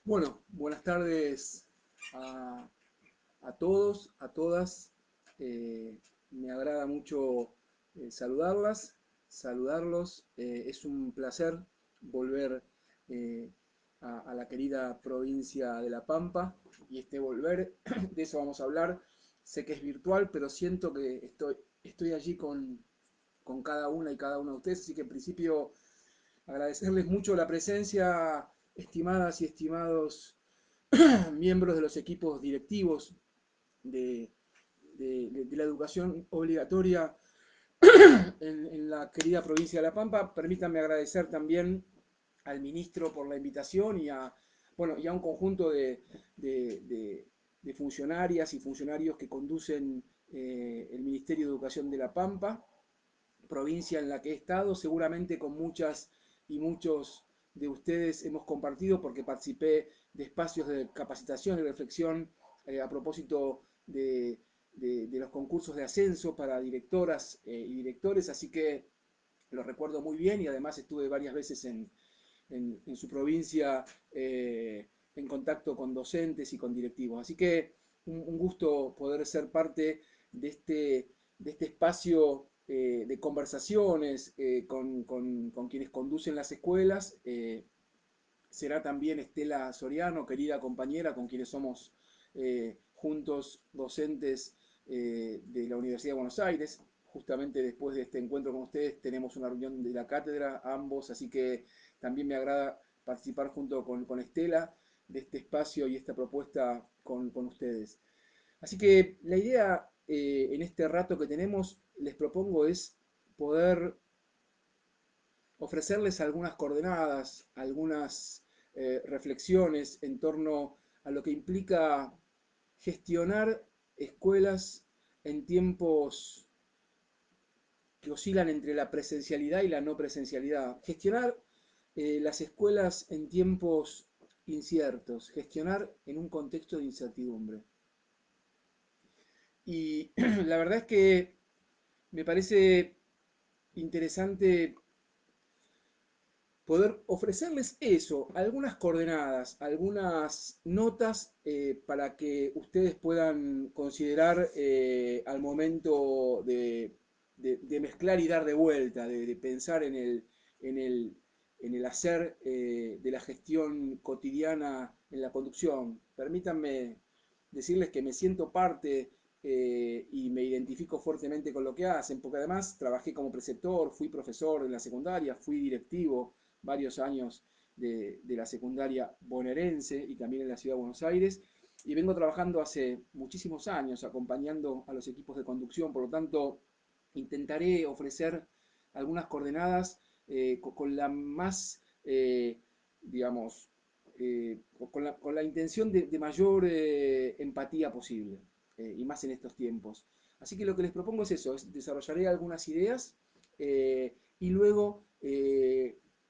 Bueno, buenas tardes a, a todos, a todas. Eh, Me agrada mucho saludarlas, saludarlos. Es un placer volver eh, a la querida provincia de La Pampa y este volver, de eso vamos a hablar. Sé que es virtual, pero siento que estoy allí con cada una y cada uno de ustedes, así que en principio agradecerles mucho la presencia, estimadas y estimados miembros de los equipos directivos de, de la educación obligatoria en la querida provincia de La Pampa. Permítanme agradecer también al ministro por la invitación bueno, y a un conjunto de funcionarias y funcionarios que conducen el Ministerio de Educación de La Pampa, provincia en la que he estado, seguramente con muchas y muchos de ustedes hemos compartido porque participé de espacios de capacitación y reflexión a propósito de los concursos de ascenso para directoras y directores, así que lo recuerdo muy bien y además estuve varias veces en su provincia en contacto con docentes y con directivos. Así que un gusto poder ser parte de este espacio de conversaciones con quienes conducen las escuelas. Será también Estela Soriano, querida compañera, con quienes somos juntos docentes de la Universidad de Buenos Aires. Justamente después de este encuentro con ustedes tenemos una reunión de la cátedra, ambos, así que también me agrada participar junto con Estela de este espacio y esta propuesta con ustedes. Así que la idea en este rato que tenemos, les propongo, es poder ofrecerles algunas coordenadas, algunas reflexiones en torno a lo que implica gestionar escuelas en tiempos que oscilan entre la presencialidad y la no presencialidad. Gestionar las escuelas en tiempos inciertos, gestionar en un contexto de incertidumbre. Y la verdad es que me parece interesante poder ofrecerles eso, algunas coordenadas, algunas notas para que ustedes puedan considerar al momento de mezclar y dar de vuelta, de pensar en el, en el hacer de la gestión cotidiana en la conducción. Permítanme decirles que me siento parte y me identifico fuertemente con lo que hacen, porque además trabajé como preceptor, fui profesor en la secundaria, fui directivo varios años de la secundaria bonaerense y también en la ciudad de Buenos Aires. Y vengo trabajando hace muchísimos años acompañando a los equipos de conducción, por lo tanto intentaré ofrecer algunas coordenadas con la más, digamos, con la intención de mayor empatía posible, y más en estos tiempos. Así que lo que les propongo es eso, es desarrollaré algunas ideas y luego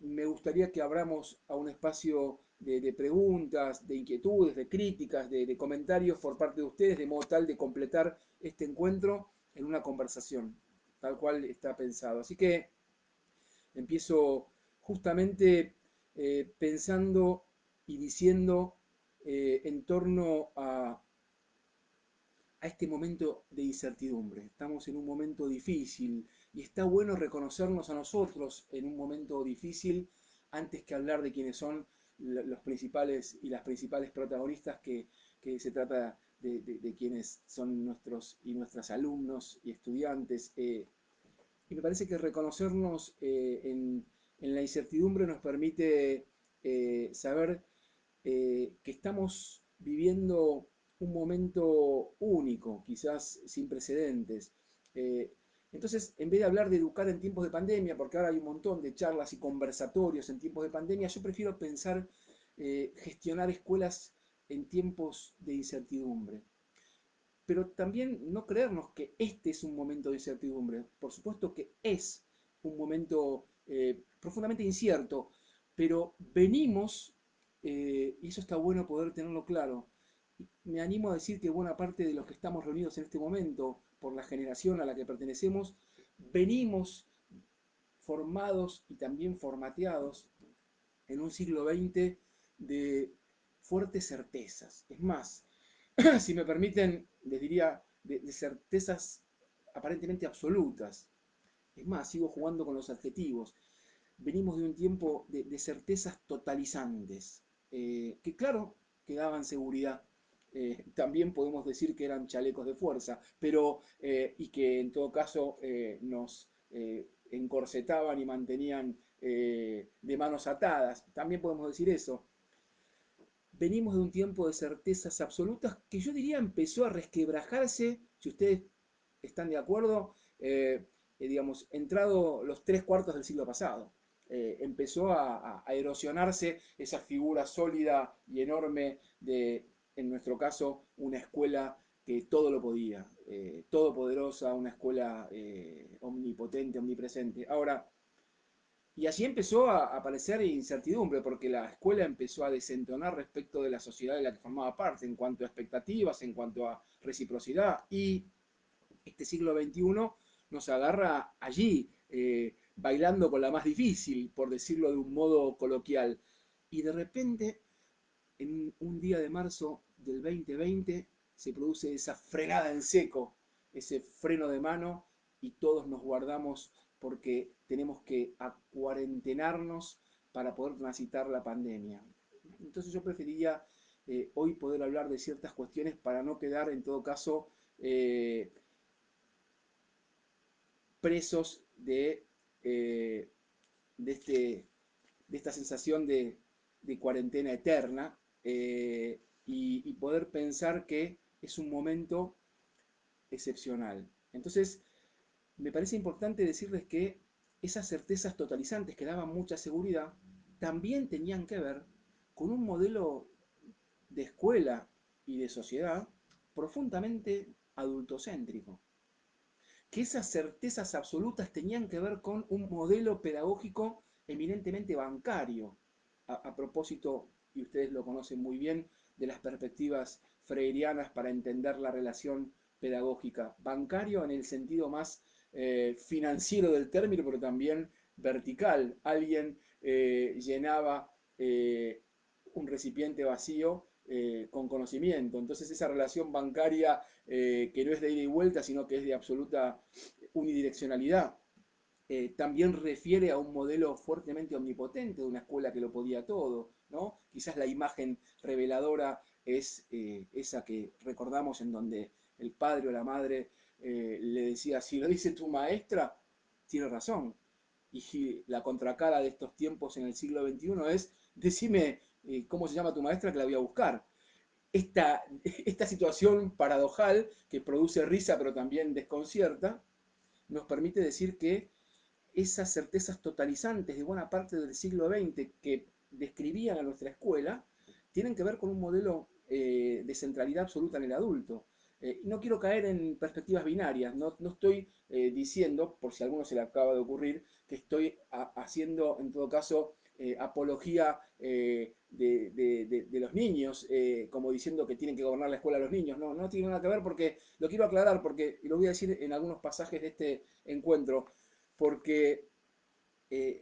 me gustaría que abramos a un espacio de preguntas, de inquietudes, de críticas, de comentarios por parte de ustedes, de modo tal de completar este encuentro en una conversación, tal cual está pensado. Así que empiezo justamente pensando y diciendo en torno a este momento de incertidumbre. Estamos en un momento difícil y está bueno reconocernos a nosotros en un momento difícil antes que hablar de quiénes son los principales y las principales protagonistas que se trata de quienes son nuestros y nuestras alumnos y estudiantes. Y me parece que reconocernos en la incertidumbre nos permite saber que estamos viviendo un momento único, quizás sin precedentes. Eh, entonces, en vez de hablar de educar en tiempos de pandemia, porque ahora hay un montón de charlas y conversatorios en tiempos de pandemia, yo prefiero pensar gestionar escuelas en tiempos de incertidumbre. pero también no creernos que este es un momento de incertidumbre. Por supuesto que es un momento profundamente incierto, pero venimos, y eso está bueno poder tenerlo claro. Me animo a decir que buena parte de los que estamos reunidos en este momento, por la generación a la que pertenecemos, venimos formados y también formateados en un siglo XX de fuertes certezas. Es más, si me permiten, les diría de certezas aparentemente absolutas. Es más, sigo jugando con los adjetivos. Venimos de un tiempo de certezas totalizantes, que claro, que daban seguridad. También podemos decir que eran chalecos de fuerza, pero y que en todo caso nos encorsetaban y mantenían de manos atadas. También podemos decir eso. Venimos de un tiempo de certezas absolutas que yo diría empezó a resquebrajarse, si ustedes están de acuerdo, digamos, entrado los 3/4 del siglo pasado. Empezó a erosionarse esa figura sólida y enorme de, en nuestro caso, una escuela que todo lo podía, todopoderosa, una escuela omnipotente, omnipresente. Ahora, y allí empezó a aparecer incertidumbre, porque la escuela empezó a desentonar respecto de la sociedad de la que formaba parte, en cuanto a expectativas, en cuanto a reciprocidad. Y este siglo XXI nos agarra allí, bailando con la más difícil, por decirlo de un modo coloquial. Y de repente, en un día de marzo del 2020, se produce esa frenada en seco, ese freno de mano, y todos nos guardamos porque tenemos que acuarentenarnos para poder transitar la pandemia. Entonces yo preferiría hoy poder hablar de ciertas cuestiones para no quedar en todo caso eh, presos eh, de, este, de esta sensación de cuarentena eterna, y poder pensar que es un momento excepcional. Entonces, me parece importante decirles que esas certezas totalizantes que daban mucha seguridad también tenían que ver con un modelo de escuela y de sociedad profundamente adultocéntrico, que esas certezas absolutas tenían que ver con un modelo pedagógico eminentemente bancario, a propósito, y ustedes lo conocen muy bien, de las perspectivas freirianas para entender la relación pedagógica. Bancario en el sentido más financiero del término, pero también vertical. Alguien llenaba un recipiente vacío con conocimiento. Entonces esa relación bancaria que no es de ida y vuelta, sino que es de absoluta unidireccionalidad, también refiere a un modelo fuertemente omnipotente de una escuela que lo podía todo, ¿no? Quizás la imagen reveladora es esa que recordamos en donde el padre o la madre le decía, si lo dice tu maestra, tiene razón. Y la contracara de estos tiempos en el siglo XXI es, decime cómo se llama tu maestra que la voy a buscar. Esta situación paradojal que produce risa pero también desconcierta, nos permite decir que esas certezas totalizantes de buena parte del siglo XX que describían a nuestra escuela tienen que ver con un modelo de centralidad absoluta en el adulto. No quiero caer en perspectivas binarias, no estoy diciendo, por si a alguno se le acaba de ocurrir, que estoy haciendo en todo caso apología de los niños, como diciendo que tienen que gobernar la escuela a los niños. No, no tiene nada que ver porque lo quiero aclarar, porque lo voy a decir en algunos pasajes de este encuentro, porque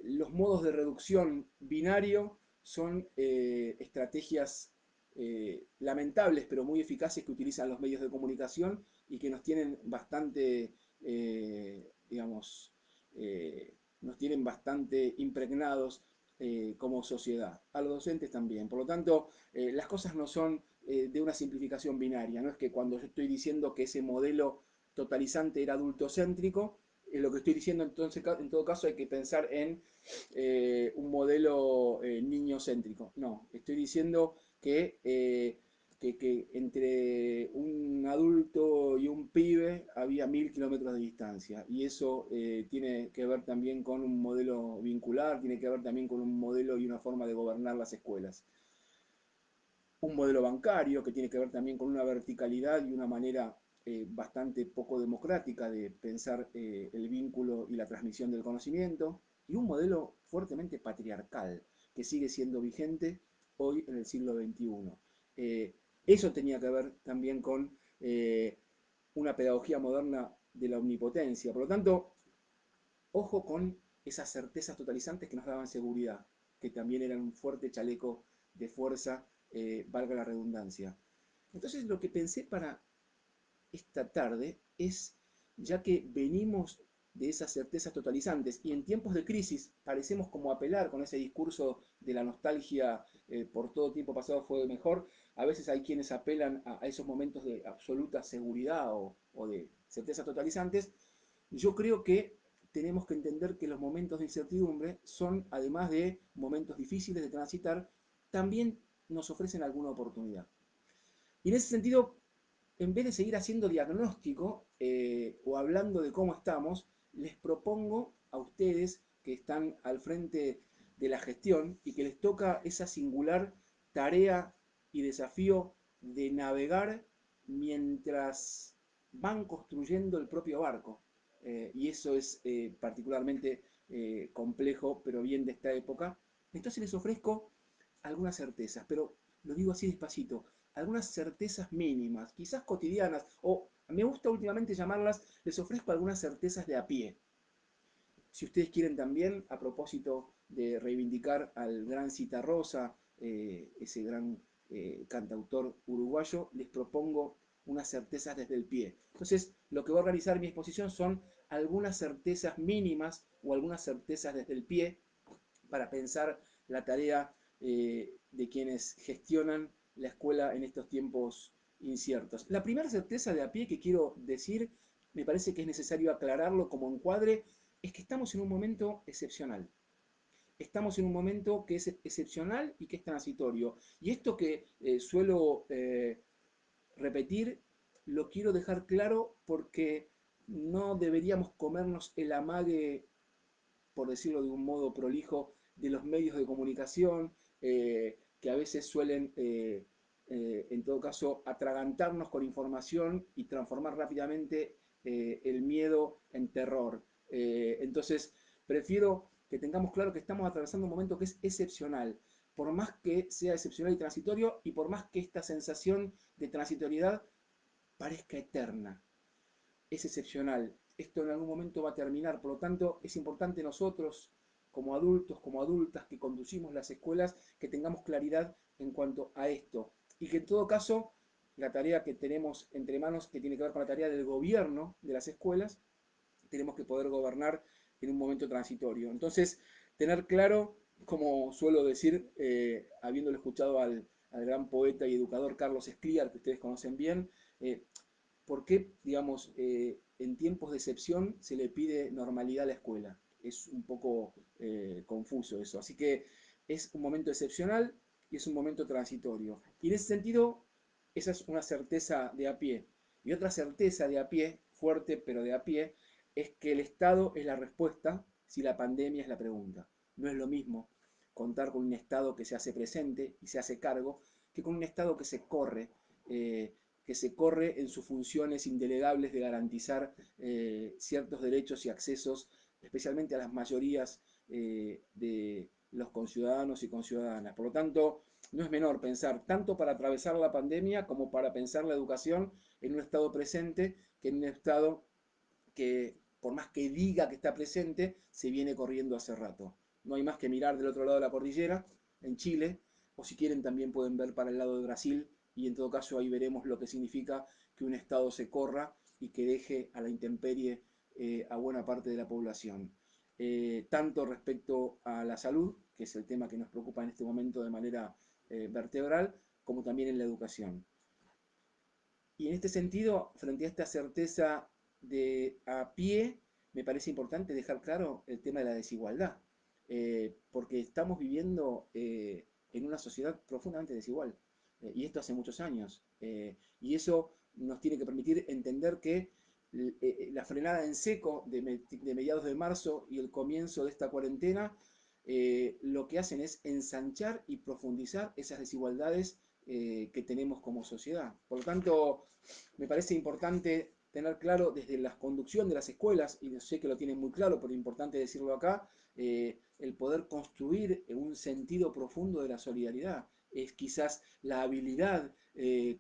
los modos de reducción binario son estrategias lamentables pero muy eficaces que utilizan los medios de comunicación y que nos tienen bastante, digamos, nos tienen bastante impregnados como sociedad. A los docentes también. Por lo tanto, las cosas no son de una simplificación binaria. No es que cuando yo estoy diciendo que ese modelo totalizante era adultocéntrico, lo que estoy diciendo entonces, en todo caso, hay que pensar en un modelo niño-céntrico. No, estoy diciendo que entre un adulto y un pibe había 1000 kilómetros de distancia. Y eso tiene que ver también con un modelo vincular, tiene que ver también con un modelo y una forma de gobernar las escuelas. Un modelo bancario que tiene que ver también con una verticalidad y una manera bastante poco democrática de pensar el vínculo y la transmisión del conocimiento, y un modelo fuertemente patriarcal que sigue siendo vigente hoy en el siglo XXI. Eso tenía que ver también con una pedagogía moderna de la omnipotencia. Por lo tanto, ojo con esas certezas totalizantes que nos daban seguridad, que también eran un fuerte chaleco de fuerza, valga la redundancia. Entonces lo que pensé para esta tarde es, ya que venimos de esas certezas totalizantes y en tiempos de crisis parecemos como apelar con ese discurso de la nostalgia por todo tiempo pasado fue mejor, a veces hay quienes apelan a esos momentos de absoluta seguridad o de certezas totalizantes. Yo creo que tenemos que entender que los momentos de incertidumbre son, además de momentos difíciles de transitar, también nos ofrecen alguna oportunidad. Y en ese sentido, en vez de seguir haciendo diagnóstico o hablando de cómo estamos, les propongo a ustedes que están al frente de la gestión y que les toca esa singular tarea y desafío de navegar mientras van construyendo el propio barco. Y eso es particularmente complejo, pero bien de esta época. Entonces les ofrezco algunas certezas, pero lo digo así despacito, algunas certezas mínimas, quizás cotidianas, o me gusta últimamente llamarlas, les ofrezco algunas certezas de a pie. Si ustedes quieren también, a propósito de reivindicar al gran Citarrosa, ese gran cantautor uruguayo, les propongo unas certezas desde el pie. Entonces, lo que voy a organizar en mi exposición son algunas certezas mínimas o algunas certezas desde el pie para pensar la tarea de quienes gestionan la escuela en estos tiempos inciertos. La primera certeza de a pie que quiero decir, me parece que es necesario aclararlo como encuadre, es que estamos en un momento excepcional. Estamos en un momento que es excepcional y que es transitorio. Y esto que suelo repetir, lo quiero dejar claro porque no deberíamos comernos el amague, por decirlo de un modo prolijo, de los medios de comunicación, que a veces suelen, en todo caso, atragantarnos con información y transformar rápidamente el miedo en terror. Entonces, prefiero que tengamos claro que estamos atravesando un momento que es excepcional, por más que sea excepcional y transitorio, y por más que esta sensación de transitoriedad parezca eterna. Es excepcional. Esto en algún momento va a terminar, por lo tanto es importante nosotros, como adultos, como adultas que conducimos las escuelas, que tengamos claridad en cuanto a esto. Y que en todo caso, la tarea que tenemos entre manos, que tiene que ver con la tarea del gobierno de las escuelas, tenemos que poder gobernar en un momento transitorio. Entonces, tener claro, como suelo decir, habiéndolo escuchado al gran poeta y educador Carlos Escliar, que ustedes conocen bien, ¿por qué, digamos, en tiempos de excepción se le pide normalidad a la escuela? Es un poco confuso eso. Así que es un momento excepcional y es un momento transitorio. Y en ese sentido, esa es una certeza de a pie. Y otra certeza de a pie, fuerte pero de a pie, es que el Estado es la respuesta si la pandemia es la pregunta. No es lo mismo contar con un Estado que se hace presente y se hace cargo que con un Estado que se corre en sus funciones indelegables de garantizar ciertos derechos y accesos, especialmente a las mayorías de los conciudadanos y conciudadanas. Por lo tanto, no es menor pensar tanto para atravesar la pandemia como para pensar la educación en un estado presente que en un estado que, por más que diga que está presente, se viene corriendo hace rato. No hay más que mirar del otro lado de la cordillera, en Chile, o si quieren también pueden ver para el lado de Brasil, y en todo caso ahí veremos lo que significa que un Estado se corra y que deje a la intemperie a buena parte de la población. Tanto respecto a la salud, que es el tema que nos preocupa en este momento de manera vertebral, como también en la educación. Y en este sentido, frente a esta certeza de a pie, me parece importante dejar claro el tema de la desigualdad, porque estamos viviendo en una sociedad profundamente desigual, y esto hace muchos años, y eso nos tiene que permitir entender que la frenada en seco de mediados de marzo y el comienzo de esta cuarentena, lo que hacen es ensanchar y profundizar esas desigualdades que tenemos como sociedad. Por lo tanto, me parece importante tener claro desde la conducción de las escuelas, y sé que lo tienen muy claro, pero es importante decirlo acá, el poder construir un sentido profundo de la solidaridad. Es quizás la habilidad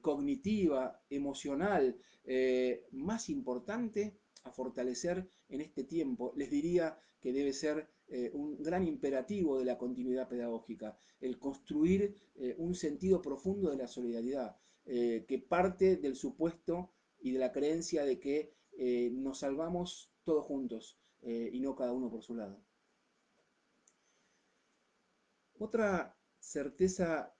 cognitiva, emocional, más importante a fortalecer en este tiempo. Les diría que debe ser un gran imperativo de la continuidad pedagógica, el construir un sentido profundo de la solidaridad, que parte del supuesto y de la creencia de que nos salvamos todos juntos y no cada uno por su lado. Otra certeza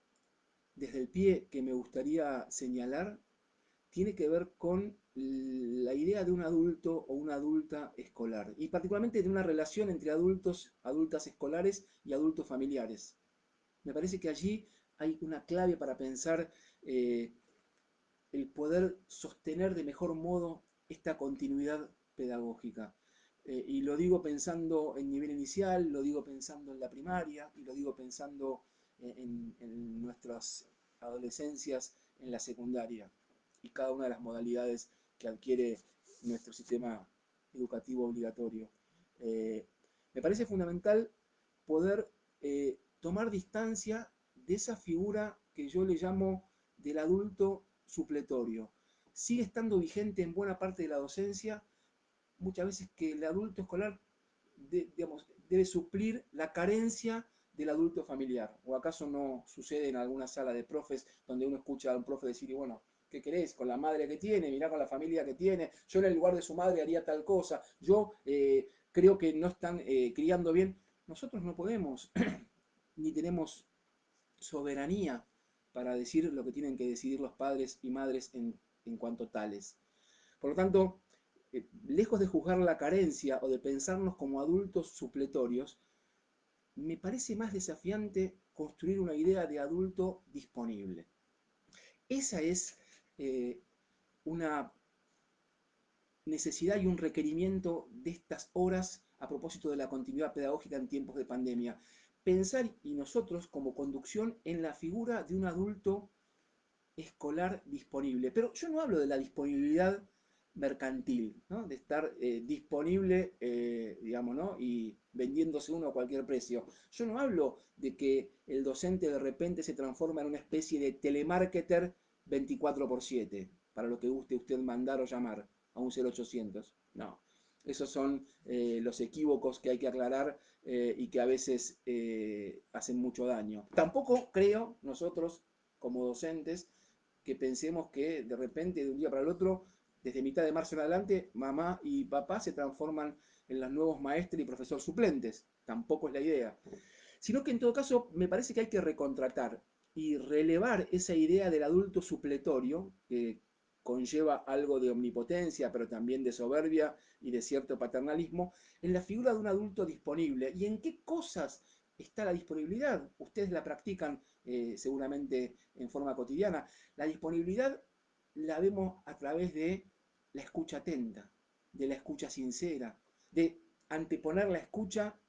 desde el pie que me gustaría señalar tiene que ver con la idea de un adulto o una adulta escolar, y particularmente de una relación entre adultos, adultas escolares y adultos familiares. Me parece que allí hay una clave para pensar el poder sostener de mejor modo esta continuidad pedagógica. Y lo digo pensando en nivel inicial, lo digo pensando en la primaria, y lo digo pensando en nuestras adolescencias en la secundaria, y cada una de las modalidades que adquiere nuestro sistema educativo obligatorio. Eh, Me parece fundamental poder tomar distancia de esa figura que yo le llamo del adulto supletorio. Sigue estando vigente en buena parte de la docencia, muchas veces, que el adulto escolar digamos, debe suplir la carencia del adulto familiar. ¿O acaso no sucede en alguna sala de profes donde uno escucha a un profe decir, y bueno, ¿qué querés? Con la madre que tiene, mirá con la familia que tiene, yo en el lugar de su madre haría tal cosa, yo creo que no están criando bien. Nosotros no podemos, ni tenemos soberanía para decir lo que tienen que decidir los padres y madres en cuanto tales. Por lo tanto, lejos de juzgar la carencia o de pensarnos como adultos supletorios, me parece más desafiante construir una idea de adulto disponible. Esa es una necesidad y un requerimiento de estas horas a propósito de la continuidad pedagógica en tiempos de pandemia. Pensar, y nosotros como conducción, en la figura de un adulto escolar disponible. Pero yo no hablo de la disponibilidad mercantil, ¿no? De estar disponible, digamos, ¿no? Y vendiéndose uno a cualquier precio. Yo no hablo de que el docente de repente se transforma en una especie de telemarketer 24/7, para lo que guste usted mandar o llamar a un 0800. No. Esos son los equívocos que hay que aclarar y que a veces hacen mucho daño. Tampoco creo nosotros, como docentes, que pensemos que de repente, de un día para el otro, desde mitad de marzo en adelante, mamá y papá se transforman en los nuevos maestros y profesores suplentes. Tampoco es la idea. Sino que en todo caso me parece que hay que recontratar y relevar esa idea del adulto supletorio, que conlleva algo de omnipotencia, pero también de soberbia y de cierto paternalismo, en la figura de un adulto disponible. ¿Y en qué cosas está la disponibilidad? Ustedes la practican seguramente en forma cotidiana. La disponibilidad la vemos a través de la escucha atenta, de la escucha sincera, de anteponer la escucha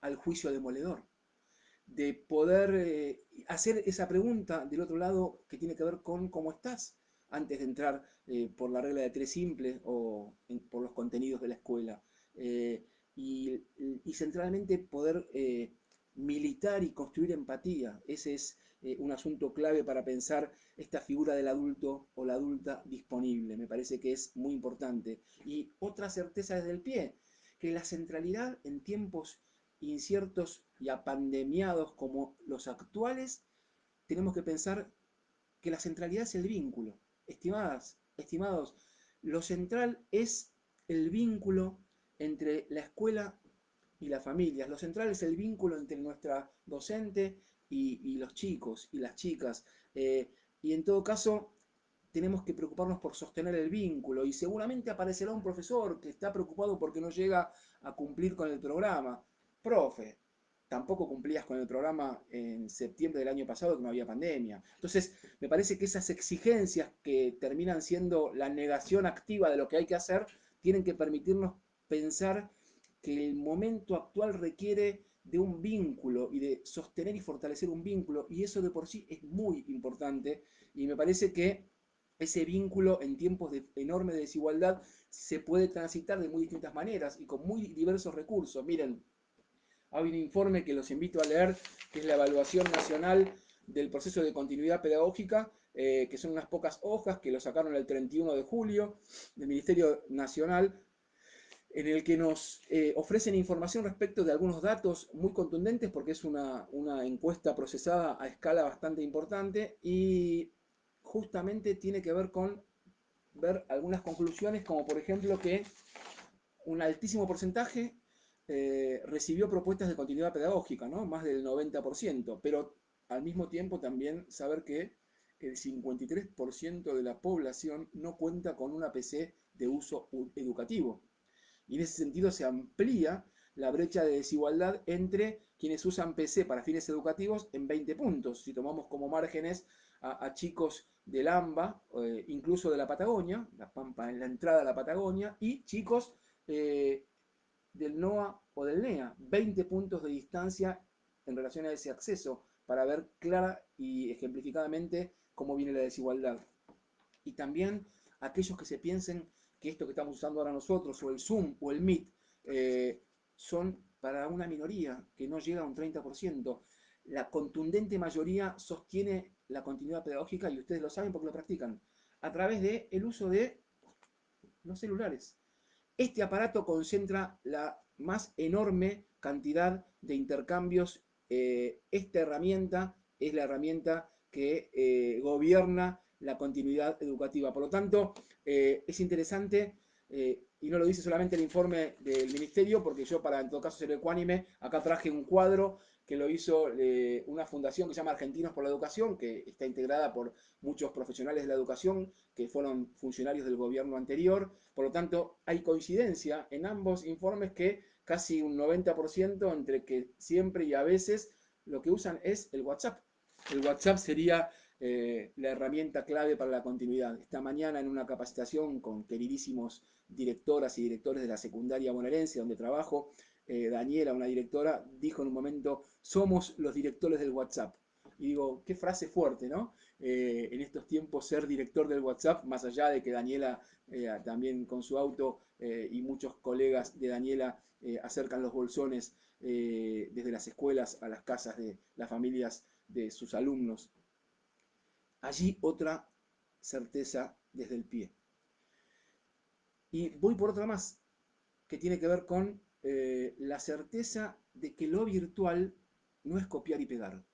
al juicio demoledor, de poder hacer esa pregunta del otro lado que tiene que ver con cómo estás, antes de entrar por la regla de tres simples o por los contenidos de la escuela. Eh, y centralmente poder militar y construir empatía. Ese es un asunto clave para pensar esta figura del adulto o la adulta disponible. Me parece que es muy importante. Y otra certeza desde el pie, que la centralidad en tiempos inciertos y apandemiados como los actuales, tenemos que pensar que la centralidad es el vínculo. Estimadas, estimados, lo central es el vínculo entre la escuela y las familias. Lo central es el vínculo entre nuestra docente y los chicos y las chicas. Y en todo caso, tenemos que preocuparnos por sostener el vínculo, y seguramente aparecerá un profesor que está preocupado porque no llega a cumplir con el programa. Profe, tampoco cumplías con el programa en septiembre del año pasado, que no había pandemia. Entonces, me parece que esas exigencias que terminan siendo la negación activa de lo que hay que hacer, tienen que permitirnos pensar que el momento actual requiere de un vínculo y de sostener y fortalecer un vínculo, y eso de por sí es muy importante, y me parece que ese vínculo en tiempos de enorme desigualdad se puede transitar de muy distintas maneras y con muy diversos recursos. Miren, hay un informe que los invito a leer, que es la evaluación nacional del proceso de continuidad pedagógica, que son unas pocas hojas que lo sacaron el 31 de julio del Ministerio Nacional, en el que nos ofrecen información respecto de algunos datos muy contundentes, porque es una encuesta procesada a escala bastante importante y justamente tiene que ver con ver algunas conclusiones, como por ejemplo que un altísimo porcentaje recibió propuestas de continuidad pedagógica, ¿no? Más del 90%, pero al mismo tiempo también saber que el 53% de la población no cuenta con una PC de uso educativo. Y en ese sentido se amplía la brecha de desigualdad entre quienes usan PC para fines educativos en 20 puntos. Si tomamos como márgenes a chicos del AMBA, incluso de la Patagonia, la Pampa en la entrada a la Patagonia, y chicos eh, del NOA o del NEA, 20 puntos de distancia en relación a ese acceso, para ver clara y ejemplificadamente cómo viene la desigualdad. Y también aquellos que se piensen que esto que estamos usando ahora nosotros, o el Zoom o el Meet, son para una minoría que no llega a un 30%. La contundente mayoría sostiene la continuidad pedagógica, y ustedes lo saben porque lo practican, a través del uso de los celulares. Este aparato concentra la más enorme cantidad de intercambios. Esta herramienta es la herramienta que gobierna la continuidad educativa. Por lo tanto, es interesante, y no lo dice solamente el informe del ministerio, porque yo, para en todo caso ser ecuánime, acá traje un cuadro que lo hizo una fundación que se llama Argentinos por la Educación, que está integrada por muchos profesionales de la educación que fueron funcionarios del gobierno anterior. Por lo tanto, hay coincidencia en ambos informes, que casi un 90% entre que siempre y a veces lo que usan es el WhatsApp. El WhatsApp sería la herramienta clave para la continuidad. Esta mañana, en una capacitación con queridísimos directoras y directores de la secundaria bonaerense, donde trabajo, Daniela, una directora, dijo en un momento: somos los directores del WhatsApp. Y digo, qué frase fuerte, ¿no? En estos tiempos, ser director del WhatsApp, más allá de que Daniela también con su auto, y muchos colegas de Daniela acercan los bolsones desde las escuelas a las casas de las familias de sus alumnos. Allí otra certeza desde el pie. Y voy por otra más, que tiene que ver con la certeza de que lo virtual no es copiar y pegar.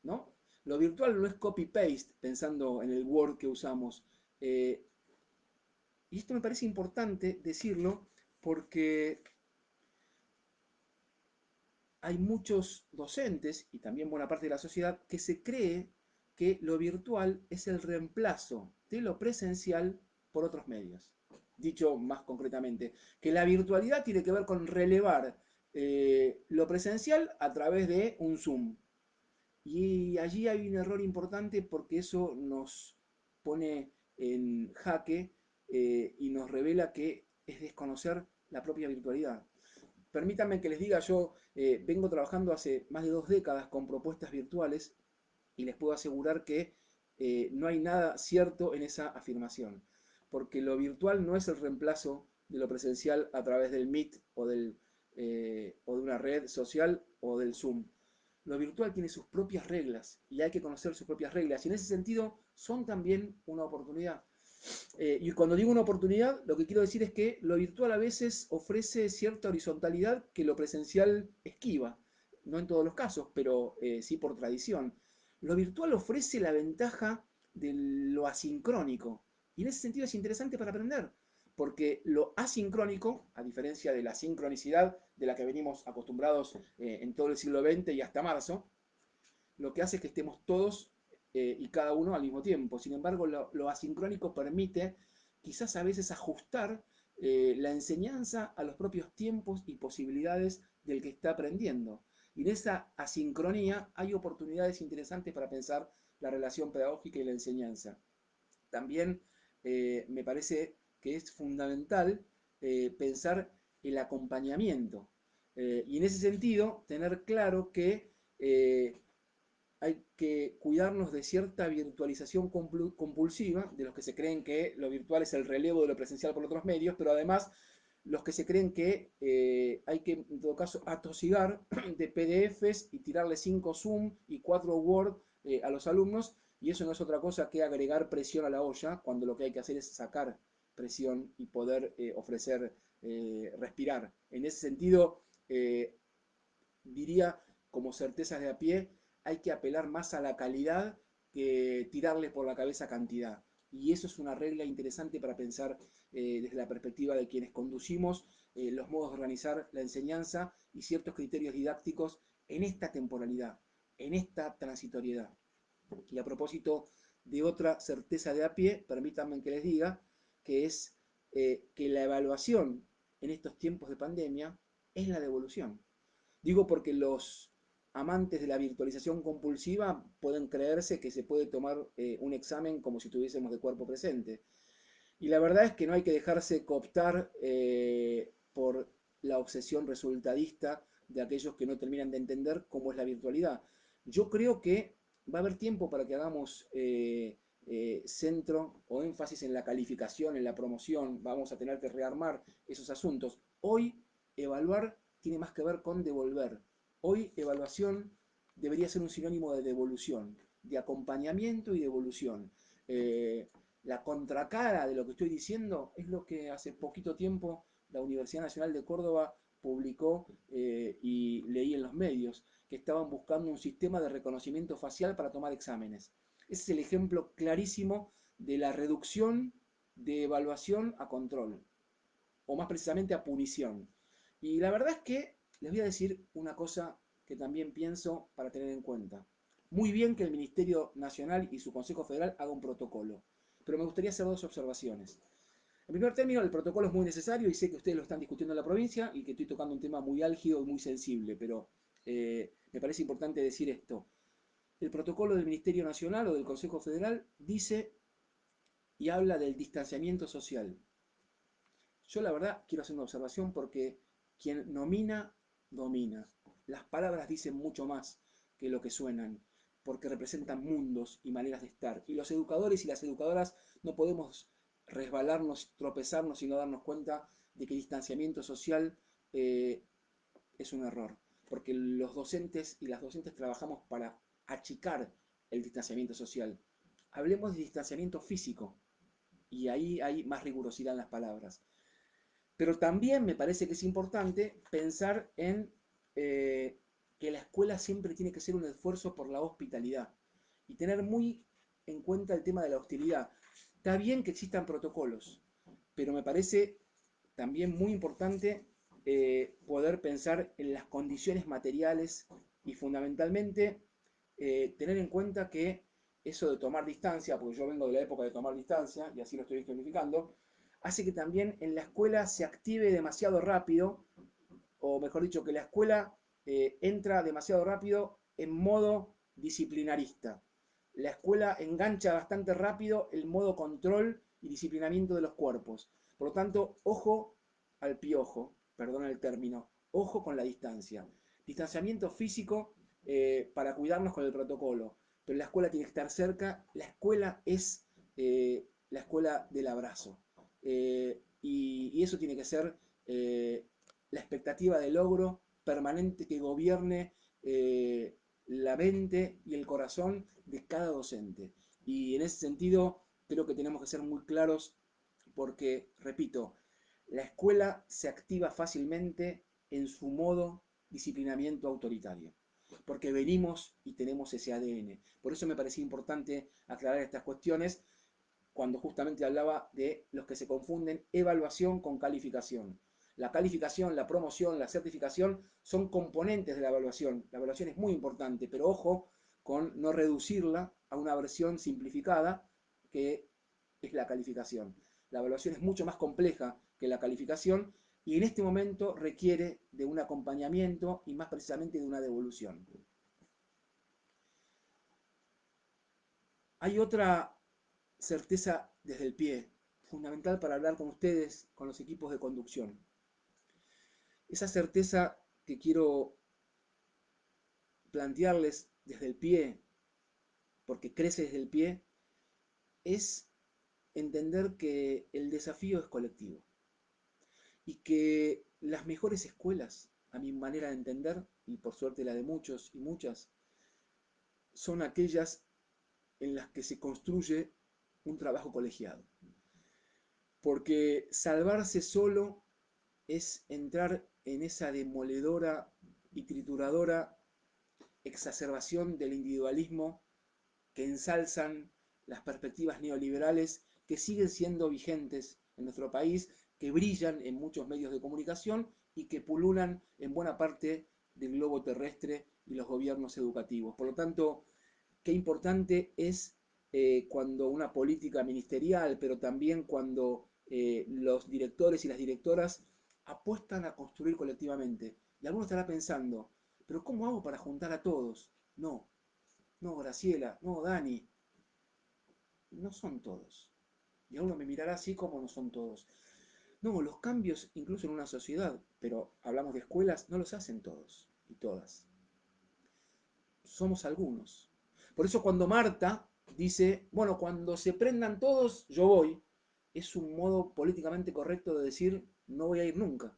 ¿No? Lo virtual no es copy-paste, pensando en el Word que usamos. Y esto me parece importante decirlo, porque hay muchos docentes, y también buena parte de la sociedad, que se cree que lo virtual es el reemplazo de lo presencial por otros medios. Dicho más concretamente, que la virtualidad tiene que ver con relevar lo presencial a través de un Zoom. Y allí hay un error importante, porque eso nos pone en jaque y nos revela que es desconocer la propia virtualidad. Permítanme que les diga, yo vengo trabajando hace más de 2 décadas con propuestas virtuales, y les puedo asegurar que no hay nada cierto en esa afirmación, porque lo virtual no es el reemplazo de lo presencial a través del Meet o de una red social o del Zoom. Lo virtual tiene sus propias reglas, y hay que conocer sus propias reglas, y en ese sentido son también una oportunidad. Y cuando digo una oportunidad, lo que quiero decir es que lo virtual a veces ofrece cierta horizontalidad que lo presencial esquiva. No en todos los casos, pero sí por tradición. Lo virtual ofrece la ventaja de lo asincrónico. Y en ese sentido es interesante para aprender, porque lo asincrónico, a diferencia de la sincronicidad de la que venimos acostumbrados en todo el siglo XX y hasta marzo, lo que hace es que estemos todos y cada uno al mismo tiempo. Sin embargo, lo asincrónico permite quizás a veces ajustar la enseñanza a los propios tiempos y posibilidades del que está aprendiendo. Y en esa asincronía hay oportunidades interesantes para pensar la relación pedagógica y la enseñanza. También me parece que es fundamental pensar el acompañamiento. Y en ese sentido, tener claro que hay que cuidarnos de cierta virtualización compulsiva, de los que se creen que lo virtual es el relevo de lo presencial por otros medios, pero además los que se creen que hay que, en todo caso, atosigar de PDFs y tirarle 5 Zoom y 4 Word a los alumnos, y eso no es otra cosa que agregar presión a la olla, cuando lo que hay que hacer es sacar presión y poder ofrecer respirar. En ese sentido, diría, como certezas de a pie, hay que apelar más a la calidad que tirarle por la cabeza cantidad. Y eso es una regla interesante para pensar desde la perspectiva de quienes conducimos los modos de organizar la enseñanza y ciertos criterios didácticos en esta temporalidad, en esta transitoriedad. Y a propósito de otra certeza de a pie, permítanme que les diga que es que la evaluación en estos tiempos de pandemia es la devolución. Digo porque los amantes de la virtualización compulsiva pueden creerse que se puede tomar un examen como si tuviésemos de cuerpo presente. Y la verdad es que no hay que dejarse cooptar por la obsesión resultadista de aquellos que no terminan de entender cómo es la virtualidad. Yo creo que va a haber tiempo para que hagamos centro o énfasis en la calificación, en la promoción. Vamos a tener que rearmar esos asuntos. Hoy, evaluar tiene más que ver con devolver. Hoy, evaluación debería ser un sinónimo de devolución, de acompañamiento y devolución. La contracara de lo que estoy diciendo es lo que hace poquito tiempo la Universidad Nacional de Córdoba publicó y leí en los medios, que estaban buscando un sistema de reconocimiento facial para tomar exámenes. Ese es el ejemplo clarísimo de la reducción de evaluación a control, o más precisamente a punición. Y la verdad es que les voy a decir una cosa que también pienso para tener en cuenta. Muy bien que el Ministerio Nacional y su Consejo Federal haga un protocolo, pero me gustaría hacer dos observaciones. En primer término, el protocolo es muy necesario y sé que ustedes lo están discutiendo en la provincia y que estoy tocando un tema muy álgido y muy sensible, pero me parece importante decir esto. El protocolo del Ministerio Nacional o del Consejo Federal dice y habla del distanciamiento social. Yo la verdad quiero hacer una observación porque quien nomina, domina. Las palabras dicen mucho más que lo que suenan, porque representan mundos y maneras de estar. Y los educadores y las educadoras no podemos resbalarnos, tropezarnos y no darnos cuenta de que el distanciamiento social es un error. Porque los docentes y las docentes trabajamos para achicar el distanciamiento social. Hablemos de distanciamiento físico y ahí hay más rigurosidad en las palabras. Pero también me parece que es importante pensar en que la escuela siempre tiene que ser un esfuerzo por la hospitalidad y tener muy en cuenta el tema de la hostilidad. Está bien que existan protocolos, pero me parece también muy importante poder pensar en las condiciones materiales y fundamentalmente tener en cuenta que eso de tomar distancia, porque yo vengo de la época de tomar distancia y así lo estoy ejemplificando, hace que también en la escuela se active demasiado rápido, o mejor dicho, que la escuela entra demasiado rápido en modo disciplinarista. La escuela engancha bastante rápido el modo control y disciplinamiento de los cuerpos. Por lo tanto, ojo al piojo, perdona el término, ojo con la distancia. Distanciamiento físico para cuidarnos con el protocolo, pero la escuela tiene que estar cerca. La escuela es la escuela del abrazo. Y eso tiene que ser la expectativa de logro permanente que gobierne la mente y el corazón de cada docente. Y en ese sentido creo que tenemos que ser muy claros porque, repito, la escuela se activa fácilmente en su modo disciplinamiento autoritario, porque venimos y tenemos ese ADN. Por eso me parecía importante aclarar estas cuestiones cuando justamente hablaba de los que se confunden evaluación con calificación. La calificación, la promoción, la certificación son componentes de la evaluación. La evaluación es muy importante, pero ojo con no reducirla a una versión simplificada que es la calificación. La evaluación es mucho más compleja que la calificación y en este momento requiere de un acompañamiento y más precisamente de una devolución. Hay otra certeza desde el pie, fundamental para hablar con ustedes, con los equipos de conducción. Esa certeza que quiero plantearles desde el pie, porque crece desde el pie, es entender que el desafío es colectivo y que las mejores escuelas, a mi manera de entender, y por suerte la de muchos y muchas, son aquellas en las que se construye un trabajo colegiado. Porque salvarse solo es entrar en esa demoledora y trituradora exacerbación del individualismo que ensalzan las perspectivas neoliberales que siguen siendo vigentes en nuestro país, que brillan en muchos medios de comunicación y que pululan en buena parte del globo terrestre y los gobiernos educativos. Por lo tanto, qué importante es cuando una política ministerial, pero también cuando los directores y las directoras apuestan a construir colectivamente. Y alguno estará pensando, pero ¿cómo hago para juntar a todos? No, no, Graciela, no, Dani, no son todos. Y uno me mirará así como no son todos. No, los cambios, incluso en una sociedad, pero hablamos de escuelas, no los hacen todos y todas. Somos algunos. Por eso cuando Marta dice, bueno, cuando se prendan todos, yo voy, es un modo políticamente correcto de decir, no voy a ir nunca.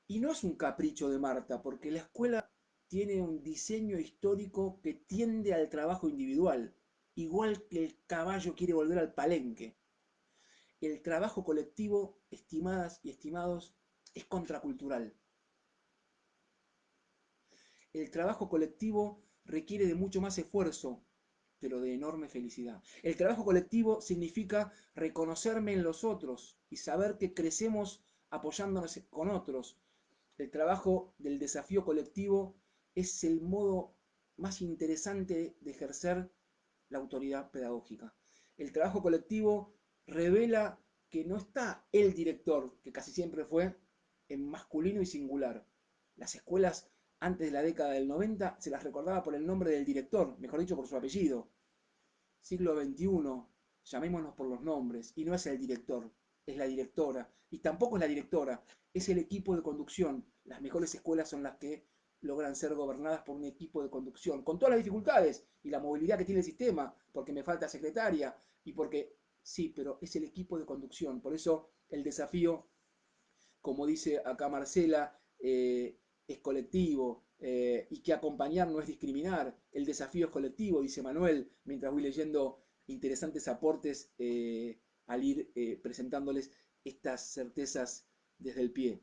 Y no es un capricho de Marta, porque la escuela tiene un diseño histórico que tiende al trabajo individual, igual que el caballo quiere volver al palenque. El trabajo colectivo, estimadas y estimados, es contracultural. El trabajo colectivo requiere de mucho más esfuerzo, pero de enorme felicidad. El trabajo colectivo significa reconocerme en los otros y saber que crecemos apoyándonos con otros. El trabajo del desafío colectivo es el modo más interesante de ejercer la autoridad pedagógica. El trabajo colectivo revela que no está el director, que casi siempre fue en masculino y singular. Las escuelas antes de la década del 90 se las recordaba por el nombre del director, mejor dicho por su apellido. Siglo XXI, llamémonos por los nombres, y no es el director, es la directora, y tampoco es la directora, es el equipo de conducción. Las mejores escuelas son las que logran ser gobernadas por un equipo de conducción, con todas las dificultades y la movilidad que tiene el sistema, porque me falta secretaria, y porque, sí, pero es el equipo de conducción. Por eso el desafío, como dice acá Marcela, es colectivo, y que acompañar no es discriminar. El desafío es colectivo, dice Manuel, mientras voy leyendo interesantes aportes al ir presentándoles estas certezas desde el pie.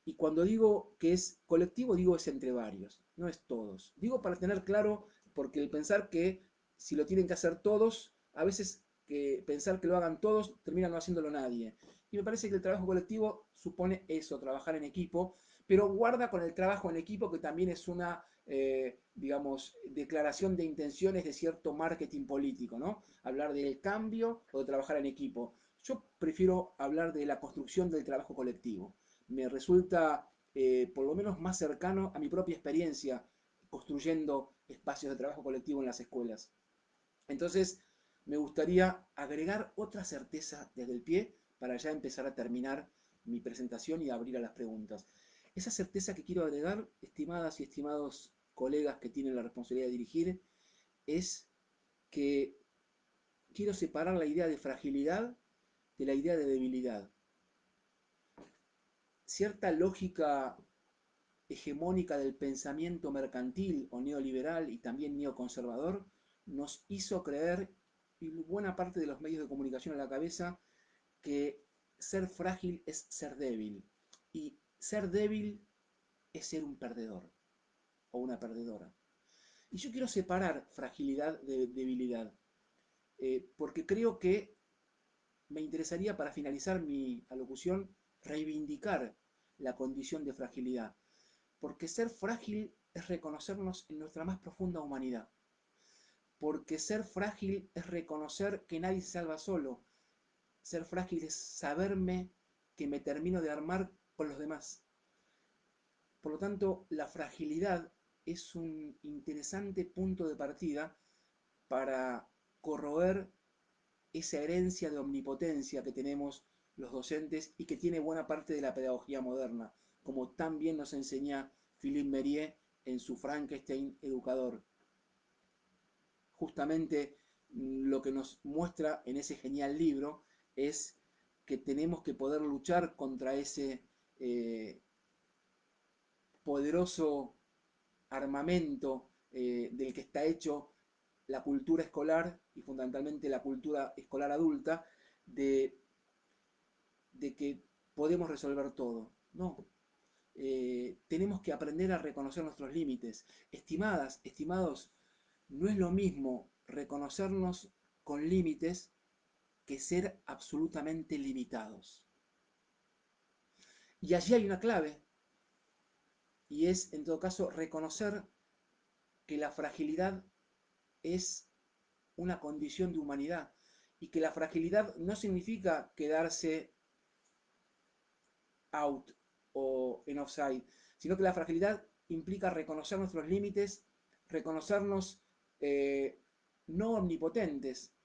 Y cuando digo que es colectivo, digo es entre varios, no es todos. Digo para tener claro, porque el pensar que si lo tienen que hacer todos, a veces que pensar que lo hagan todos termina no haciéndolo nadie. Y me parece que el trabajo colectivo supone eso, trabajar en equipo, pero guarda con el trabajo en equipo que también es una, digamos, declaración de intenciones de cierto marketing político, ¿no? Hablar del cambio o de trabajar en equipo. Yo prefiero hablar de la construcción del trabajo colectivo. Me resulta por lo menos más cercano a mi propia experiencia construyendo espacios de trabajo colectivo en las escuelas. Entonces, me gustaría agregar otra certeza desde el pie para ya empezar a terminar mi presentación y abrir a las preguntas. Esa certeza que quiero agregar, estimadas y estimados colegas que tienen la responsabilidad de dirigir, es que quiero separar la idea de fragilidad de la idea de debilidad. Cierta lógica hegemónica del pensamiento mercantil o neoliberal y también neoconservador nos hizo creer, y buena parte de los medios de comunicación a la cabeza, que ser frágil es ser débil y ser débil es ser un perdedor o una perdedora. Y yo quiero separar fragilidad de debilidad, porque creo que me interesaría para finalizar mi alocución reivindicar la condición de fragilidad. Porque ser frágil es reconocernos en nuestra más profunda humanidad. Porque ser frágil es reconocer que nadie se salva solo. Ser frágil es saberme que me termino de armar con los demás. Por lo tanto, la fragilidad es un interesante punto de partida para corroer esa herencia de omnipotencia que tenemos los docentes y que tiene buena parte de la pedagogía moderna. como tan bien nos enseña Philippe Mérieux en su Frankenstein educador. Justamente lo que nos muestra en ese genial libro es que tenemos que poder luchar contra ese poderoso armamento del que está hecho la cultura escolar y fundamentalmente la cultura escolar adulta, de, de que podemos resolver todo. No, tenemos que aprender a reconocer nuestros límites. Estimadas, estimados, no es lo mismo reconocernos con límites que ser absolutamente limitados. Y allí hay una clave, y es, en todo caso, reconocer que la fragilidad es una condición de humanidad y que la fragilidad no significa quedarse out o en offside, sino que la fragilidad implica reconocer nuestros límites, reconocernos no omnipotentes,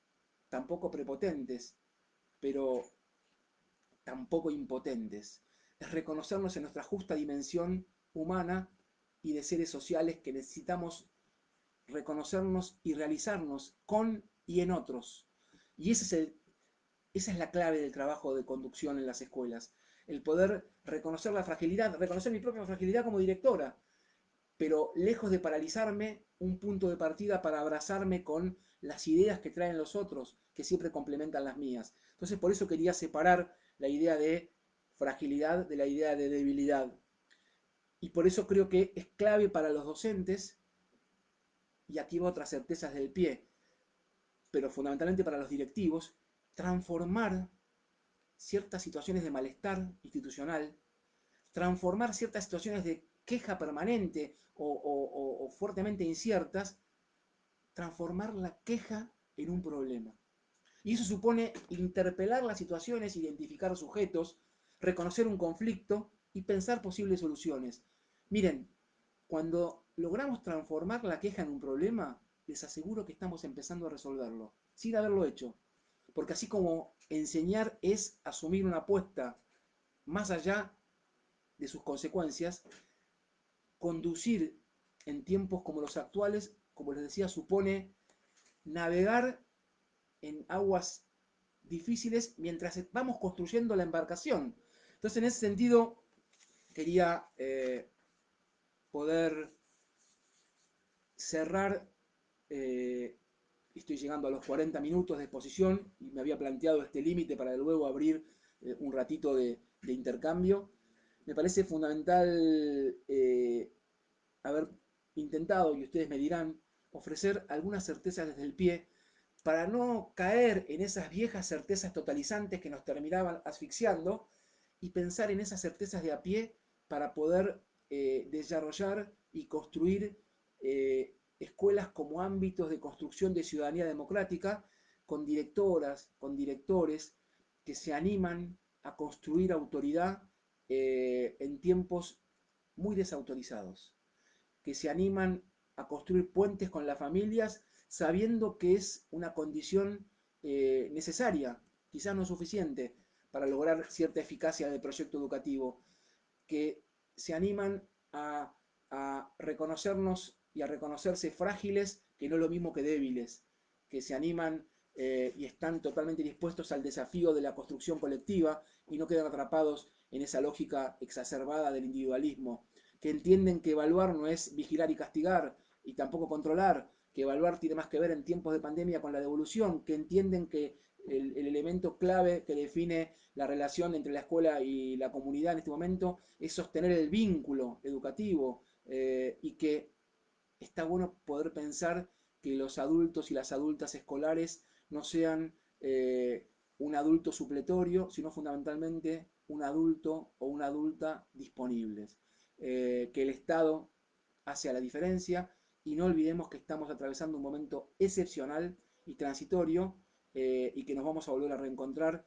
tampoco prepotentes, pero tampoco impotentes. Es reconocernos en nuestra justa dimensión humana y de seres sociales que necesitamos reconocernos y realizarnos con y en otros. Y esa es la clave del trabajo de conducción en las escuelas. El poder reconocer la fragilidad, reconocer mi propia fragilidad como directora, pero lejos de paralizarme, un punto de partida para abrazarme con las ideas que traen los otros, que siempre complementan las mías. Entonces por eso quería separar la idea de fragilidad de la idea de debilidad. Y por eso creo que es clave para los docentes, y aquí va otras certezas del pie, pero fundamentalmente para los directivos, transformar ciertas situaciones de malestar institucional, transformar ciertas situaciones de queja permanente o fuertemente inciertas, transformar la queja en un problema. Y eso supone interpelar las situaciones, identificar sujetos, reconocer un conflicto y pensar posibles soluciones. Miren, cuando logramos transformar la queja en un problema, les aseguro que estamos empezando a resolverlo, sin haberlo hecho. Porque así como enseñar es asumir una apuesta más allá de sus consecuencias, conducir en tiempos como los actuales, como les decía, supone navegar en aguas difíciles mientras vamos construyendo la embarcación. Entonces, en ese sentido, quería poder cerrar. Estoy llegando a los 40 minutos de exposición y me había planteado este límite para luego abrir un ratito de intercambio. Me parece fundamental haber intentado, y ustedes me dirán, ofrecer algunas certezas desde el pie para no caer en esas viejas certezas totalizantes que nos terminaban asfixiando y pensar en esas certezas de a pie para poder desarrollar y construir escuelas como ámbitos de construcción de ciudadanía democrática con directoras, con directores que se animan a construir autoridad en tiempos muy desautorizados, que se animan a construir puentes con las familias sabiendo que es una condición necesaria, quizás no suficiente, para lograr cierta eficacia del proyecto educativo, que se animan a reconocernos y a reconocerse frágiles, que no es lo mismo que débiles, que se animan y están totalmente dispuestos al desafío de la construcción colectiva y no quedan atrapados en esa lógica exacerbada del individualismo, que entienden que evaluar no es vigilar y castigar y tampoco controlar, que evaluar tiene más que ver en tiempos de pandemia con la devolución, que entienden que el elemento clave que define la relación entre la escuela y la comunidad en este momento es sostener el vínculo educativo y que está bueno poder pensar que los adultos y las adultas escolares no sean un adulto supletorio, sino fundamentalmente un adulto o una adulta disponibles. Que el Estado hace la diferencia y no olvidemos que estamos atravesando un momento excepcional y transitorio y que nos vamos a volver a reencontrar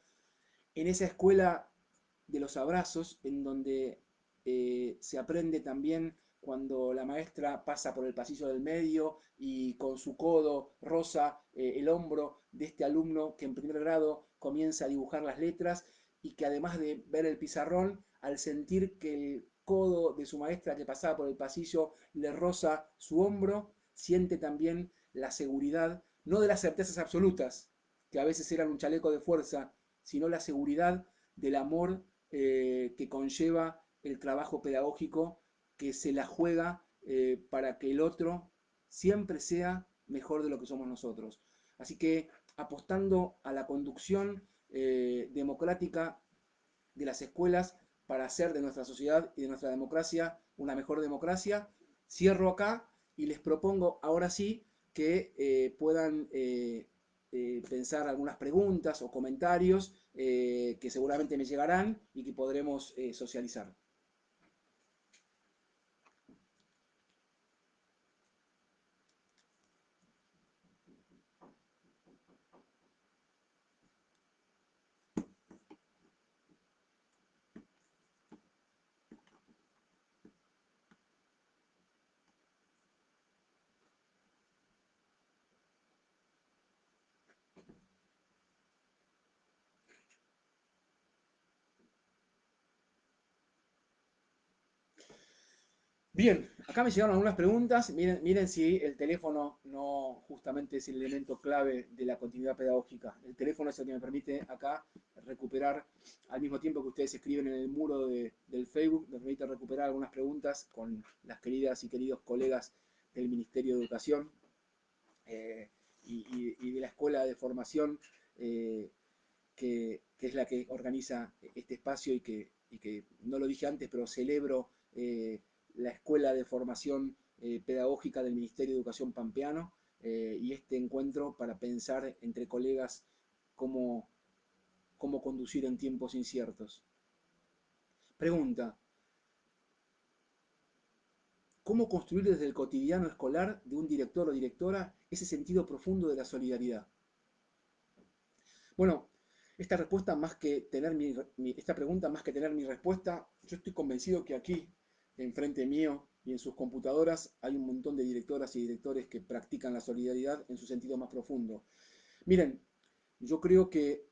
en esa escuela de los abrazos, en donde se aprende también cuando la maestra pasa por el pasillo del medio y con su codo roza el hombro de este alumno que en primer grado comienza a dibujar las letras y que además de ver el pizarrón, al sentir que codo de su maestra que pasaba por el pasillo le roza su hombro, siente también la seguridad, no de las certezas absolutas, que a veces eran un chaleco de fuerza, sino la seguridad del amor que conlleva el trabajo pedagógico, que se la juega para que el otro siempre sea mejor de lo que somos nosotros. Así que apostando a la conducción democrática de las escuelas para hacer de nuestra sociedad y de nuestra democracia una mejor democracia, cierro acá y les propongo ahora sí que puedan pensar algunas preguntas o comentarios que seguramente me llegarán y que podremos socializar. Bien, acá me llegaron algunas preguntas. Miren, miren si el teléfono no justamente es el elemento clave de la continuidad pedagógica. El teléfono es el que me permite acá recuperar, al mismo tiempo que ustedes escriben en el muro del Facebook, me permite recuperar algunas preguntas con las queridas y queridos colegas del Ministerio de Educación y de la Escuela de Formación, que es la que organiza este espacio y que no lo dije antes, pero celebro la Escuela de Formación Pedagógica del Ministerio de Educación Pampeano y este encuentro para pensar entre colegas cómo, cómo conducir en tiempos inciertos. Pregunta, ¿cómo construir desde el cotidiano escolar de un director o directora ese sentido profundo de la solidaridad? Bueno, esta respuesta más que tener esta pregunta más que tener mi respuesta, yo estoy convencido que aquí, enfrente mío y en sus computadoras, hay un montón de directoras y directores que practican la solidaridad en su sentido más profundo. Miren, yo creo que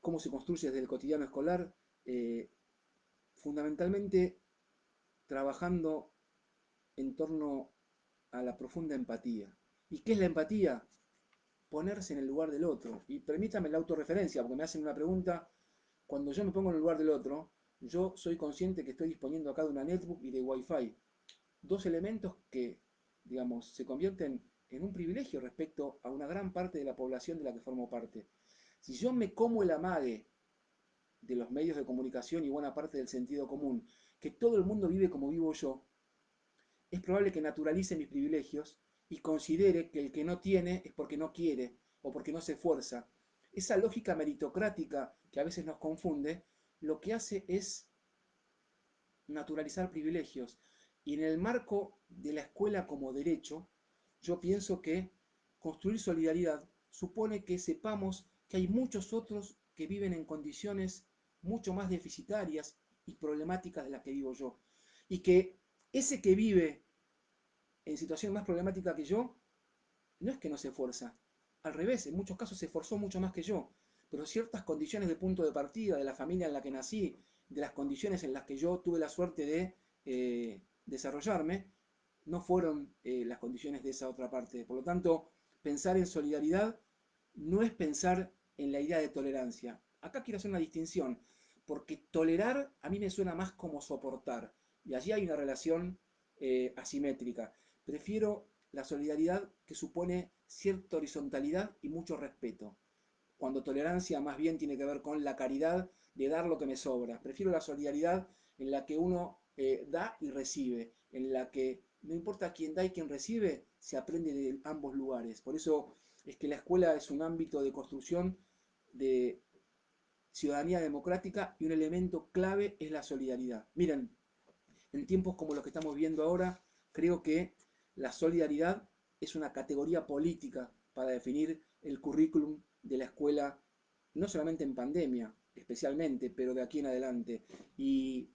cómo se construye desde el cotidiano escolar, eh, fundamentalmente trabajando en torno a la profunda empatía. ¿Y qué es la empatía? Ponerse en el lugar del otro. Y permítame la autorreferencia, porque me hacen una pregunta. Cuando yo me pongo en el lugar del otro, yo soy consciente que estoy disponiendo acá de una netbook y de Wi-Fi. Dos elementos que, digamos, se convierten en un privilegio respecto a una gran parte de la población de la que formo parte. Si yo me como el amague de los medios de comunicación y buena parte del sentido común, que todo el mundo vive como vivo yo, es probable que naturalice mis privilegios y considere que el que no tiene es porque no quiere o porque no se esfuerza. Esa lógica meritocrática que a veces nos confunde, lo que hace es naturalizar privilegios. Y en el marco de la escuela como derecho, yo pienso que construir solidaridad supone que sepamos que hay muchos otros que viven en condiciones mucho más deficitarias y problemáticas de las que vivo yo. Y que ese que vive en situación más problemática que yo, no es que no se esfuerza. Al revés, en muchos casos se esforzó mucho más que yo. Pero ciertas condiciones de punto de partida, de la familia en la que nací, de las condiciones en las que yo tuve la suerte de desarrollarme, no fueron las condiciones de esa otra parte. Por lo tanto, pensar en solidaridad no es pensar en la idea de tolerancia. Acá quiero hacer una distinción, porque tolerar a mí me suena más como soportar, y allí hay una relación asimétrica. Prefiero la solidaridad que supone cierta horizontalidad y mucho respeto, cuando tolerancia más bien tiene que ver con la caridad de dar lo que me sobra. Prefiero la solidaridad en la que uno da y recibe, en la que no importa quién da y quién recibe, se aprende de ambos lugares. Por eso es que la escuela es un ámbito de construcción de ciudadanía democrática y un elemento clave es la solidaridad. Miren, en tiempos como los que estamos viendo ahora, creo que la solidaridad es una categoría política para definir el currículum de la escuela, no solamente en pandemia, especialmente, pero de aquí en adelante. Y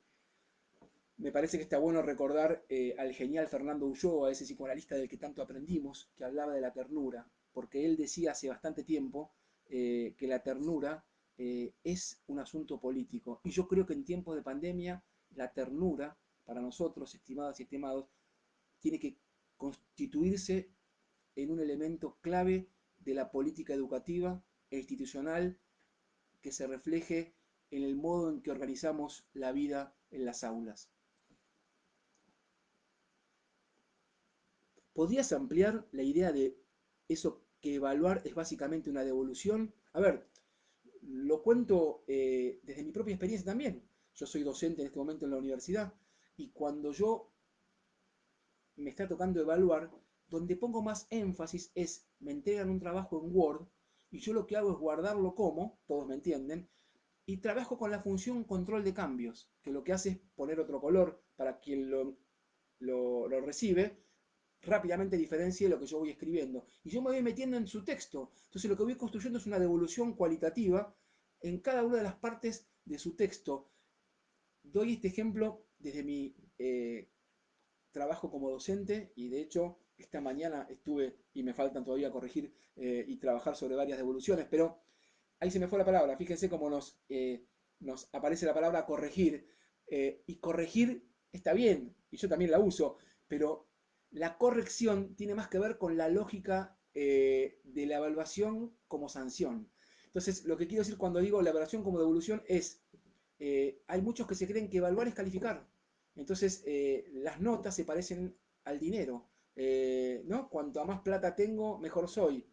me parece que está bueno recordar al genial Fernando Ulloa, ese psicoanalista del que tanto aprendimos, que hablaba de la ternura, porque él decía hace bastante tiempo que la ternura es un asunto político. Y yo creo que en tiempos de pandemia, la ternura para nosotros, estimadas y estimados, tiene que constituirse en un elemento clave de la política educativa e institucional que se refleje en el modo en que organizamos la vida en las aulas. ¿Podrías ampliar la idea de eso que evaluar es básicamente una devolución? A ver, lo cuento desde mi propia experiencia también. Yo soy docente en este momento en la universidad y cuando yo me está tocando evaluar, donde pongo más énfasis es, me entregan un trabajo en Word y yo lo que hago es guardarlo como, todos me entienden, y trabajo con la función control de cambios, que lo que hace es poner otro color para quien lo recibe, rápidamente diferencie lo que yo voy escribiendo. Y yo me voy metiendo en su texto. Entonces lo que voy construyendo es una devolución cualitativa en cada una de las partes de su texto. Doy este ejemplo desde mi trabajo como docente y de hecho esta mañana estuve y me faltan todavía corregir y trabajar sobre varias devoluciones, pero ahí se me fue la palabra. Fíjense cómo nos aparece la palabra corregir. Y corregir está bien, y yo también la uso, pero la corrección tiene más que ver con la lógica de la evaluación como sanción. Entonces, lo que quiero decir cuando digo la evaluación como devolución es, hay muchos que se creen que evaluar es calificar. Entonces, las notas se parecen al dinero, ¿no? Cuanto a más plata tengo, mejor soy.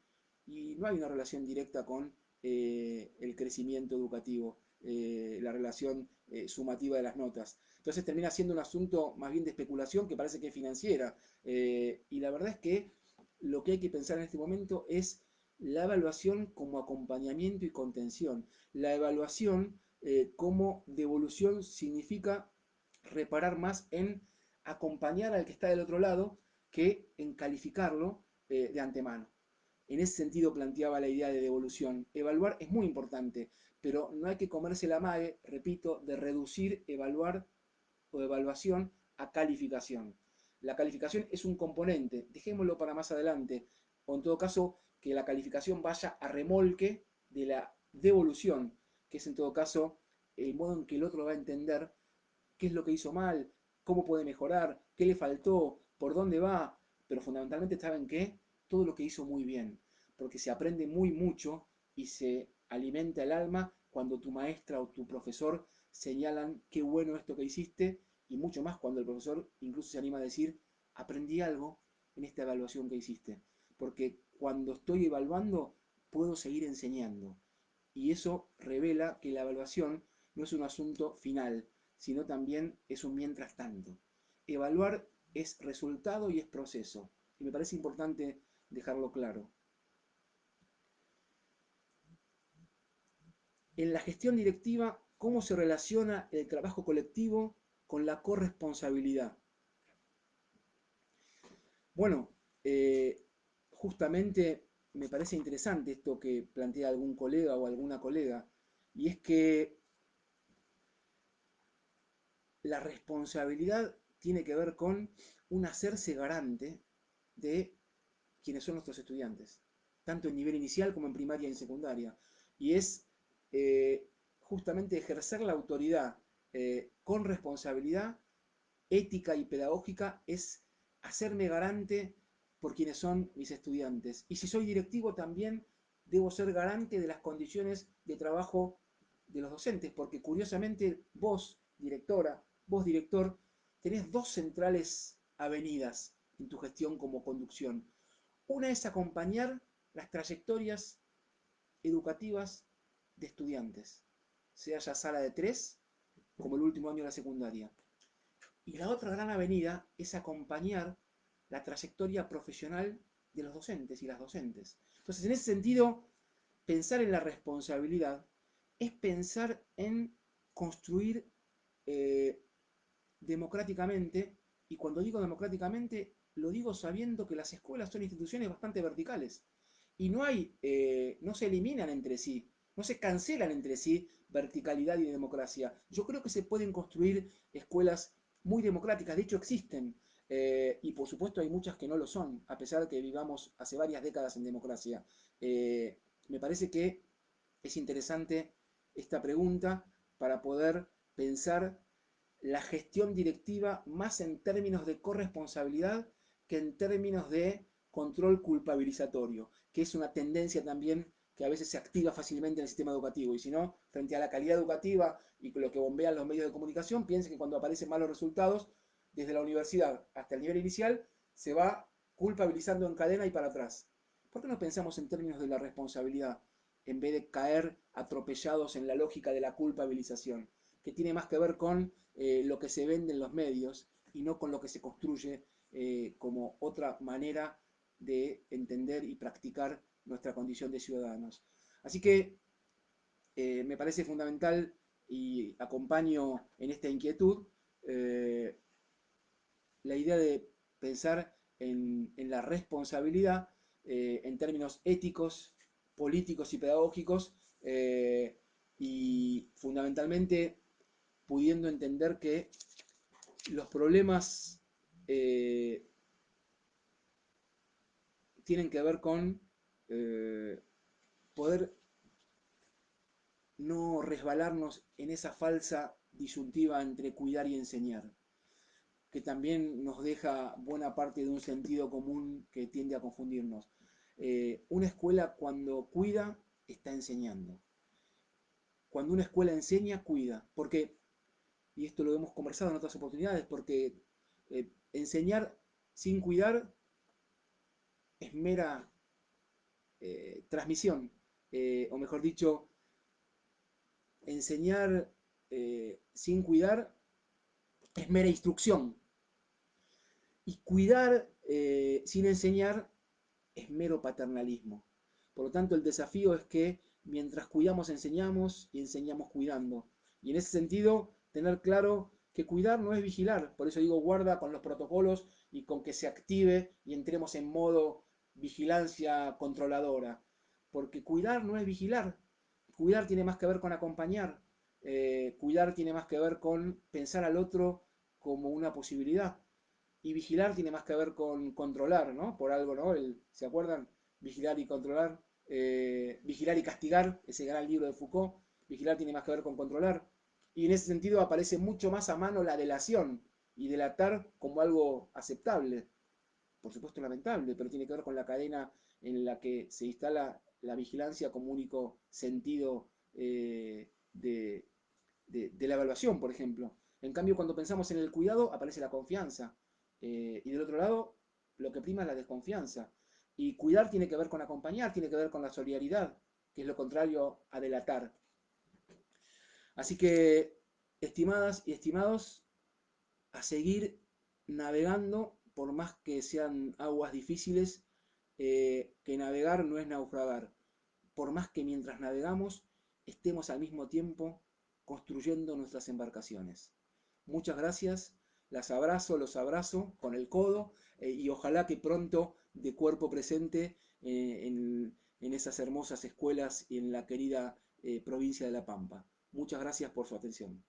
Y no hay una relación directa con el crecimiento educativo, la relación sumativa de las notas. Entonces termina siendo un asunto más bien de especulación que parece que es financiera. Y la verdad es que lo que hay que pensar en este momento es la evaluación como acompañamiento y contención. La evaluación como devolución significa reparar más en acompañar al que está del otro lado que en calificarlo de antemano. En ese sentido planteaba la idea de devolución. Evaluar es muy importante, pero no hay que comerse la mague, repito, de reducir evaluar o evaluación a calificación. La calificación es un componente, dejémoslo para más adelante, o en todo caso que la calificación vaya a remolque de la devolución, que es en todo caso el modo en que el otro va a entender qué es lo que hizo mal, cómo puede mejorar, qué le faltó, por dónde va, pero fundamentalmente saben que todo lo que hizo muy bien, porque se aprende muy mucho y se alimenta el alma cuando tu maestra o tu profesor señalan qué bueno esto que hiciste y mucho más cuando el profesor incluso se anima a decir aprendí algo en esta evaluación que hiciste, porque cuando estoy evaluando puedo seguir enseñando y eso revela que la evaluación no es un asunto final, sino también es un mientras tanto. Evaluar es resultado y es proceso. Y me parece importante dejarlo claro. En la gestión directiva, ¿cómo se relaciona el trabajo colectivo con la corresponsabilidad? Bueno, justamente me parece interesante esto que plantea algún colega o alguna colega, y es que la responsabilidad tiene que ver con un hacerse garante de quienes son nuestros estudiantes, tanto en nivel inicial como en primaria y en secundaria. Y es justamente ejercer la autoridad con responsabilidad ética y pedagógica, es hacerme garante por quienes son mis estudiantes. Y si soy directivo también debo ser garante de las condiciones de trabajo de los docentes, porque curiosamente vos, directora, vos, director, tenés dos centrales avenidas en tu gestión como conducción. Una es acompañar las trayectorias educativas de estudiantes, sea ya sala de 3 como el último año de la secundaria. Y la otra gran avenida es acompañar la trayectoria profesional de los docentes y las docentes. Entonces, en ese sentido, pensar en la responsabilidad es pensar en construir eh, democráticamente, y cuando digo democráticamente, lo digo sabiendo que las escuelas son instituciones bastante verticales y no se eliminan entre sí, no se cancelan entre sí verticalidad y democracia. Yo creo que se pueden construir escuelas muy democráticas, de hecho existen, y por supuesto hay muchas que no lo son, a pesar de que vivamos hace varias décadas en democracia. Me parece que es interesante esta pregunta para poder pensar la gestión directiva más en términos de corresponsabilidad que en términos de control culpabilizatorio, que es una tendencia también que a veces se activa fácilmente en el sistema educativo. Y si no, frente a la calidad educativa y lo que bombean los medios de comunicación, piensen que cuando aparecen malos resultados, desde la universidad hasta el nivel inicial, se va culpabilizando en cadena y para atrás. ¿Por qué no pensamos en términos de la responsabilidad en vez de caer atropellados en la lógica de la culpabilización, que tiene más que ver con lo que se vende en los medios y no con lo que se construye como otra manera de entender y practicar nuestra condición de ciudadanos? Así que me parece fundamental y acompaño en esta inquietud eh, la idea de pensar en la responsabilidad en términos éticos, políticos y pedagógicos, y fundamentalmente pudiendo entender que los problemas eh, tienen que ver con poder no resbalarnos en esa falsa disyuntiva entre cuidar y enseñar, que también nos deja buena parte de un sentido común que tiende a confundirnos. Una escuela cuando cuida está enseñando. Cuando una escuela enseña, cuida. Porque, y esto lo hemos conversado en otras oportunidades, porque enseñar sin cuidar es mera transmisión. O mejor dicho, enseñar sin cuidar es mera instrucción. Y cuidar sin enseñar es mero paternalismo. Por lo tanto, el desafío es que mientras cuidamos, enseñamos y enseñamos cuidando. Y en ese sentido, tener claro que cuidar no es vigilar. Por eso digo, guarda con los protocolos y con que se active y entremos en modo vigilancia controladora. Porque cuidar no es vigilar. Cuidar tiene más que ver con acompañar. Cuidar tiene más que ver con pensar al otro como una posibilidad. Y vigilar tiene más que ver con controlar, ¿no? Por algo, ¿no? ¿Se acuerdan? Vigilar y controlar. Vigilar y castigar, ese gran libro de Foucault. Vigilar tiene más que ver con controlar. Y en ese sentido aparece mucho más a mano la delación y delatar como algo aceptable. Por supuesto lamentable, pero tiene que ver con la cadena en la que se instala la vigilancia como único sentido de la evaluación, por ejemplo. En cambio, cuando pensamos en el cuidado, aparece la confianza. Y del otro lado, lo que prima es la desconfianza. Y cuidar tiene que ver con acompañar, tiene que ver con la solidaridad, que es lo contrario a delatar. Así que, estimadas y estimados, a seguir navegando, por más que sean aguas difíciles, que navegar no es naufragar. Por más que mientras navegamos estemos al mismo tiempo construyendo nuestras embarcaciones. Muchas gracias, los abrazo con el codo y ojalá que pronto de cuerpo presente en esas hermosas escuelas y en la querida provincia de La Pampa. Muchas gracias por su atención.